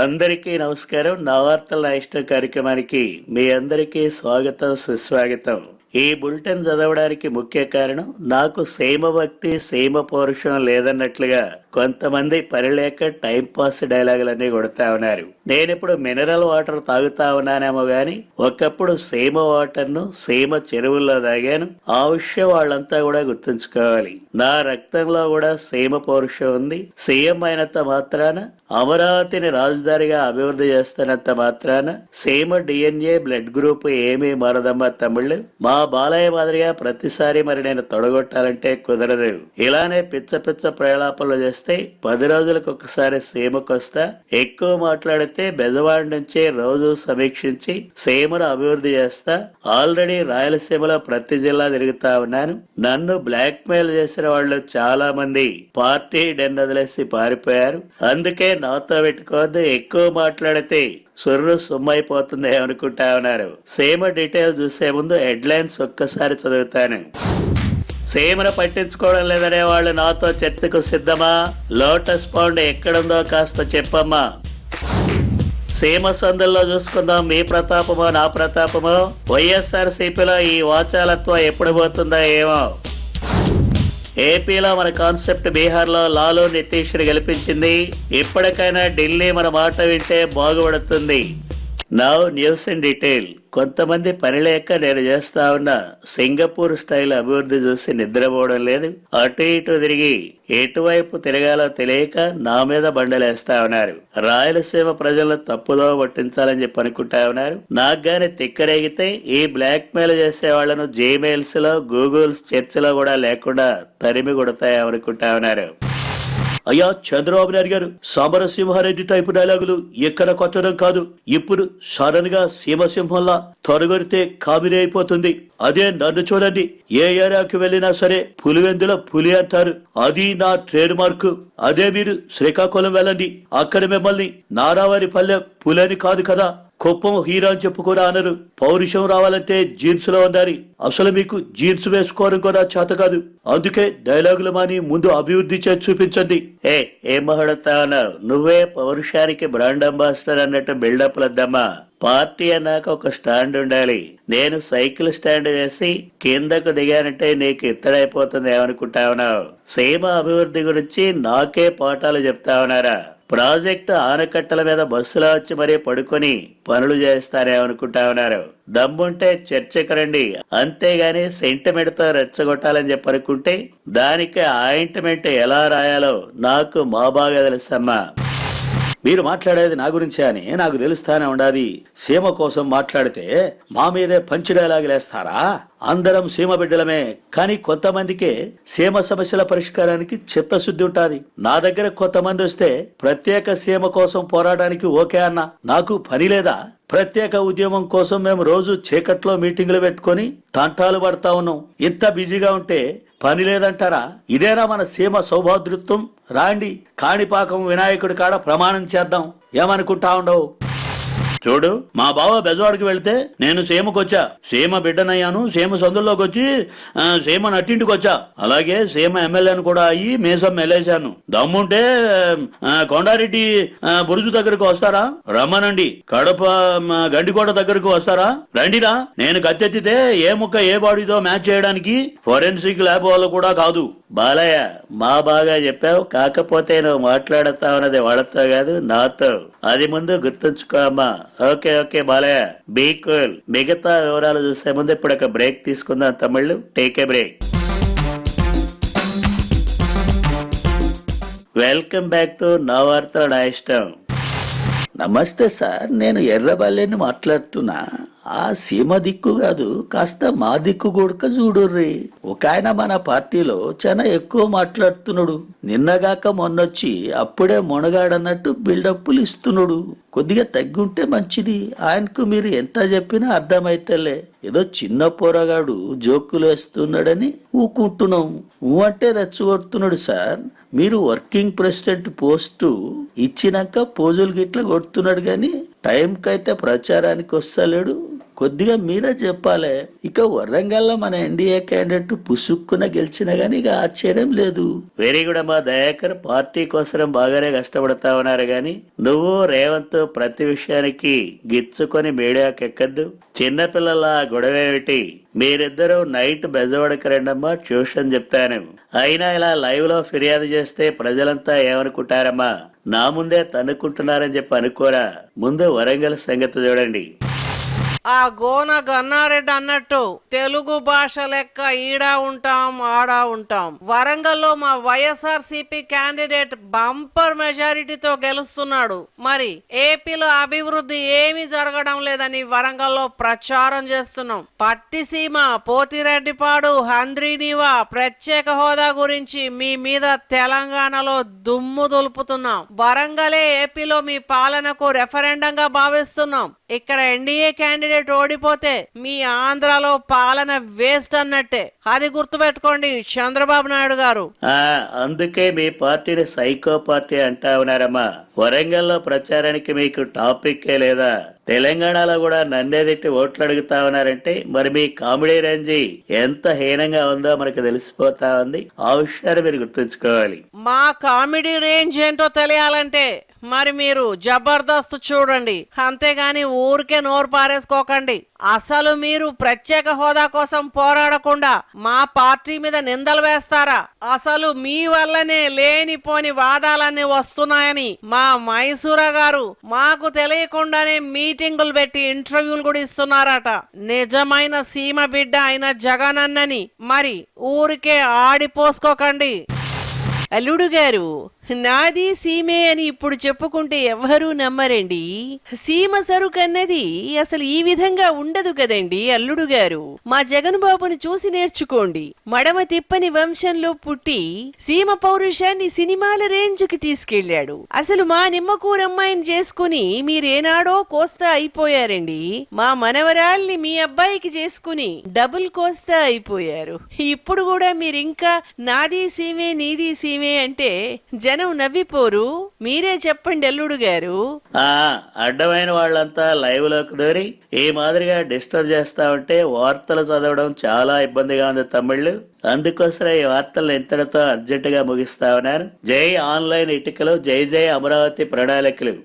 అందరికీ నమస్కారం. నా వార్తల నా ఇష్టం కార్యక్రమానికి మీ అందరికీ స్వాగతం, సుస్వాగతం. ఈ బులెటిన్ చదవడానికి ముఖ్య కారణం నాకు సీమ భక్తి, సీమ పౌరుషం లేదన్నట్లుగా కొంతమంది పరిలేక టైంపాస్ డైలాగులన్నీ కొడతా ఉన్నారు. నేనిప్పుడు మినరల్ వాటర్ తాగుతా ఉన్నానేమో గాని ఒకప్పుడు సీమ వాటర్ను సీమ చెరువుల్లో తాగాను. ఆ విషయం వాళ్ళంతా కూడా గుర్తుంచుకోవాలి. నా రక్తంలో కూడా సీమ పౌరుషం ఉంది. సీఎం అయినంత మాత్రాన, అమరావతిని రాజధానిగా అభివృద్ధి చేస్తున్నంత మాత్రాన సీమ డిఎన్ఏ బ్లడ్ గ్రూప్ ఏమీ మారదమ్మా తమ్ముళ్ళు. మా బాలయ్య మాదిరిగా ప్రతిసారి మరి నేను తొడగొట్టాలంటే కుదరదు. ఇలానే పిచ్చ పిచ్చ ప్రలాపనలు చేస్తే 10 రోజులకు ఒకసారి సీమకు వస్తా. ఎక్కువ మాట్లాడితే బెజవాడ నుంచి రోజు సమీక్షించి సీమను అభివృద్ధి చేస్తా. ఆల్రెడీ రాయలసీమలో ప్రతి జిల్లా తిరుగుతా ఉన్నాను. నన్ను బ్లాక్ మెయిల్ చేసిన వాళ్ళు చాలా మంది పార్టీ డెన్ వదిలేసి పారిపోయారు. అందుకే నాతో పెట్టుకోవద్దు, ఎక్కువ మాట్లాడితే సొర్రు సుమ్మైపోతుంది అనుకుంటా ఉన్నారు. సీమ డీటెయిల్ చూసే ముందు హెడ్లైన్స్ ఒక్కసారి చదువుతాను. సీమను పట్టించుకోవడం లేదనే వాళ్ళు నాతో చర్చకు సిద్ధమా? లోటస్ పాండ్ ఎక్కడుందో కాస్త చెప్పమ్మా. సీమ సందుల్లో చూసుకుందాం. మీ ప్రతాపమో నా ప్రతాపమో? వైఎస్ఆర్ సిపిలో ఈ వాచాలత్వం ఎప్పుడు పోతుందో ఏమో. ఏపీలో మన కాన్సెప్ట్ బీహార్లో లాలూ నితీష్ ని గెలిపించింది. ఇప్పటికైనా ఢిల్లీ మన మాట వింటే బాగుపడుతుంది. Now news in detail. కొంతమంది పని లేక నేను చేస్తా ఉన్న సింగపూర్ స్టైల్ అభివృద్ధి చూసి నిద్రపోవడం లేదు. అటు ఇటు తిరిగి ఎటువైపు తిరగాలో తెలియక నా మీద బండలేస్తా ఉన్నారు. రాయలసీమ ప్రజలను తప్పుదో పట్టించాలని చెప్పి అనుకుంటా ఉన్నారు. నాకు గాని తిక్కరేగితే ఈ బ్లాక్ మెయిల్ చేసే వాళ్లను జీమెయిల్స్ లో, గూగుల్స్ చర్చలో కూడా లేకుండా తరిమి కొడతాయి అనుకుంటా ఉన్నారు. అయ్యా చంద్రబాబు నాయుడు గారు, సమరసింహారెడ్డి టైపు డైలాగులు ఎక్కడ కొట్టడం కాదు. ఇప్పుడు సడన్ గా సీమసింహంలా త్వరగొడితే కామిరి అయిపోతుంది. అదే నన్ను చూడండి, ఏ ఏరియాకి వెళ్ళినా సరే పులివెందుల పులి అంటారు. అది నా ట్రేడ్ మార్క్. అదే మీరు శ్రీకాకుళం వెళ్ళండి, అక్కడ మిమ్మల్ని నారావారి పల్లె పులని కాదు కదా, కుప్పం హీరో అని చెప్పుకోరా అనరు. పౌరుషం రావాలంటే జీన్స్ లో ఉండాలి. అసలు మీకు జీన్స్ వేసుకోవడం కూడా చేత కాదు. అందుకే డైలాగులు మాని ముందు అభివృద్ధి చేసి చూపించండి. ఏం మాట్లాడుతా ఉన్నావు? నువ్వే పౌరుషానికి బ్రాండ్ అంబాసిడర్ అన్నట్టు బిల్డప్ లద్దమ్మా. పార్టీ అన్నాక ఒక స్టాండ్ ఉండాలి. నేను సైకిల్ స్టాండ్ వేసి కిందకు దిగానంటే నీకు ఇత్తడైపోతుంది ఏమనుకుంటా ఉన్నావు? సీమ అభివృద్ధి గురించి నాకే పాఠాలు చెప్తా ఉన్నారా? ప్రాజెక్టు ఆనకట్టల మీద బస్సులో వచ్చి మరీ పడుకొని పనులు చేస్తారేమనుకుంటా ఉన్నారు. దమ్ముంటే చర్చకు రండి, అంతేగాని సెంటిమెంట్ తో రెచ్చగొట్టాలని చెప్పనుకుంటే దానికి ఆయింట్మెంట్ ఎలా రాయాలో నాకు మా బాగా తెలుసమ్మా. మీరు మాట్లాడేది నా గురించే అని నాకు తెలుస్తానే ఉండాది. సీమ కోసం మాట్లాడితే మా మీదే పంచి డైలాగులేస్తారా? అందరం సీమ బిడ్డలమే. కానీ కొంతమందికే సీమ సమస్యల పరిష్కారానికి చిత్తశుద్ధి ఉంటాది. నా దగ్గర కొంతమంది వస్తే ప్రత్యేక సీమ కోసం పోరాటానికి ఓకే అన్న. నాకు పని లేదా? ప్రత్యేక ఉద్యమం కోసం మేము రోజు చీకట్లో మీటింగులు పెట్టుకొని తంటాలు పడతా ఉన్నాం. ఇంత బిజీగా ఉంటే పని లేదంటారా? ఇదేనా మన సీమ సౌభాతృత్వం? రాండి, కాణిపాకం వినాయకుడి కాడ ప్రమాణం చేద్దాం. ఏమనుకుంటా ఉండవు? చూడు, మా బావ బెజవాడికి వెళ్తే నేను సీమకొచ్చా, సీమ బిడ్డనయ్యాను, సీమ సందుల్లోకి వచ్చి సీమ నట్టింటికి వచ్చా. అలాగే సీమ ఎమ్మెల్యేను కూడా అయ్యి మీసం మెల్లేశాను. దమ్ముంటే కొండారెడ్డి బురుజు దగ్గరకు వస్తారా? రమ్మనండి. కడప గండికోట దగ్గరకు వస్తారా? రండిరా. నేను కత్తెత్తితే ఏ ముక్క ఏ బాడీతో మ్యాచ్ చేయడానికి ఫోరెన్సిక్ ల్యాబ్ వాళ్ళు కూడా కాదు. బాలయ్య, మా బాగా చెప్పావు. కాకపోతే నువ్వు మాట్లాడుతా ఉన్నది వాళ్ళతో కాదు, నాతో. అది ముందు గుర్తుంచుకో అమ్మా. Okay Balayya, be cool. మిగతా వివరాలు చూసే ముందు ఇప్పుడు ఒక బ్రేక్ తీసుకుందాం తమ్ముళ్ళు. Take a break. Welcome back to నా వార్తల నా ఇష్టం. నమస్తే సార్, నేను ఎర్రబల్లిని మాట్లాడుతున్నా. ఆ సీమ దిక్కు కాదు, కాస్త మా దిక్కు కూడా చూడుర్రి. ఒక ఆయన మన పార్టీలో చాలా ఎక్కువ మాట్లాడుతున్నాడు. నిన్నగాక మొన్నొచ్చి అప్పుడే మొనగాడన్నట్టు బిల్డప్లు ఇస్తున్నాడు. కొద్దిగా తగ్గుంటే మంచిది. ఆయనకు మీరు ఎంత చెప్పినా అర్థమైతేలే. ఏదో చిన్న పోరగాడు జోకులు వేస్తున్నాడని ఊకుంటున్నాం. అంటే రెచ్చగొడుతున్నాడు సార్. మీరు వర్కింగ్ ప్రెసిడెంట్ పోస్టు ఇచ్చినాక పోజులు గిట్ల కొడుతున్నాడు గాని టైంకైతే ప్రచారానికి వస్తలేడు. కొద్దిగా మీరే చెప్పాలి. ఇక వరంగల్లో మన ఎన్డీఏ క్యాండిడేట్ పుసుక్కున గెలిచినా గానీ ఇక ఆశ్చర్యం లేదు. వెరీ గుడ్ అమ్మా దయాకర్, పార్టీ కోసం బాగానే కష్టపడతా ఉన్నారు గాని నువ్వు రేవంత్ ప్రతి విషయానికి గిచ్చుకొని మీడియాకి ఎక్కద్దు. చిన్నపిల్లల గొడవ ఏమిటి? మీరిద్దరూ నైట్ బెజవాడకి రండమ్మా, ట్యూషన్ చెప్తాను. అయినా ఇలా లైవ్ లో ఫిర్యాదు చేస్తే ప్రజలంతా ఏమనుకుంటారమ్మా? నా ముందే తన్నుకుంటున్నారని చెప్పి అనుకోరా. ముందు వరంగల్ సంగతి చూడండి. ఆ గోన గన్నారెడ్డి అన్నట్టు తెలుగు భాష లెక్క ఈడా ఉంటాం ఆడా ఉంటాం. వరంగల్లో మా వైఎస్ఆర్సీపీ క్యాండిడేట్ బంపర్ మెజారిటీతో గెలుస్తున్నాడు. మరి ఏపీలో అభివృద్ధి ఏమీ జరగడం లేదని వరంగల్లో ప్రచారం చేస్తున్నాం. పట్టిసీమ, పోతిరెడ్డిపాడు, హంద్రీనీవా ప్రత్యేక హోదా గురించి మీ మీద తెలంగాణలో దుమ్ము దులుపుతున్నాం. వరంగలే ఏపీలో మీ పాలనకు రెఫరెండంగా భావిస్తున్నాం. ఇక్కడ ఎన్డీఏ క్యాండిడేట్ ఓడిపోతే మీ ఆంధ్రాలో పాలన వేస్ట్ అన్నట్టే. అది గుర్తుపెట్టుకోండి చంద్రబాబు నాయుడు గారు. అందుకే మీ పార్టీని సైకో పార్టీ అంటా ఉన్నారమ్మా. వరంగల్లో ప్రచారానికి మీకు టాపిక్ లేదా? తెలంగాణలో కూడా నన్నేదిట్టి ఓట్లు అడుగుతా ఉన్నారంటే మరి మీ కామెడీ రేంజ్ ఎంత హీనంగా ఉందో మనకు తెలిసిపోతా ఉంది. ఆ విషయాన్ని మీరు గుర్తుంచుకోవాలి. మా కామెడీ రేంజ్ ఏంటో తెలియాలంటే మరి మీరు జబర్దస్త్ చూడండి, అంతేగాని ఊరికే నోరు పారేసుకోకండి. అసలు మీరు ప్రత్యేక హోదా కోసం పోరాడకుండా మా పార్టీ మీద నిందలు వేస్తారా? అసలు మీ వల్లనే లేనిపోని వాదాలన్నీ వస్తున్నాయని మా మైసూర గారు మాకు తెలియకుండానే మీటింగులు పెట్టి ఇంటర్వ్యూలు కూడా ఇస్తున్నారట. నిజమైన సీమ బిడ్డ అయిన జగనన్నని మరి ఊరికే ఆడిపోసుకోకండి. అల్లుడు గారు, నాది సీమే అని ఇప్పుడు చెప్పుకుంటే ఎవరూ నమ్మరండి. సీమ సరుకు అన్నది అసలు ఈ విధంగా ఉండదు కదండి అల్లుడు గారు. మా జగన్ బాబును చూసి నేర్చుకోండి. మడమ తిప్పని వంశంలో పుట్టి సీమ పౌరుషాన్ని సినిమాల రేంజ్కి తీసుకెళ్లాడు. అసలు మా నిమ్మకూరమ్మాయిని చేసుకుని మీరేనాడో కోస్తా అయిపోయారండి. మా మనవరాల్ని మీ అబ్బాయికి చేసుకుని డబుల్ కోస్తా అయిపోయారు. ఇప్పుడు కూడా మీరింకా నాది సీమే నీది సీమే అంటే జనం నవ్విపోరు? మీరే చెప్పండి అల్లుడు గారు. అడ్డమైన వాళ్ళంతా లైవ్ లోకి దూరి ఈ మాదిరిగా డిస్టర్బ్ చేస్తా ఉంటే వార్తలు చదవడం చాలా ఇబ్బందిగా ఉంది తమ్ముళ్ళు. అందుకోసం ఈ వార్తలను ఇంతటితో అర్జెంటుగా ముగిస్తా ఉన్నారు. జై ఆన్లైన్ ఇటుకలు, జై జై అమరావతి ప్రణాళికలు.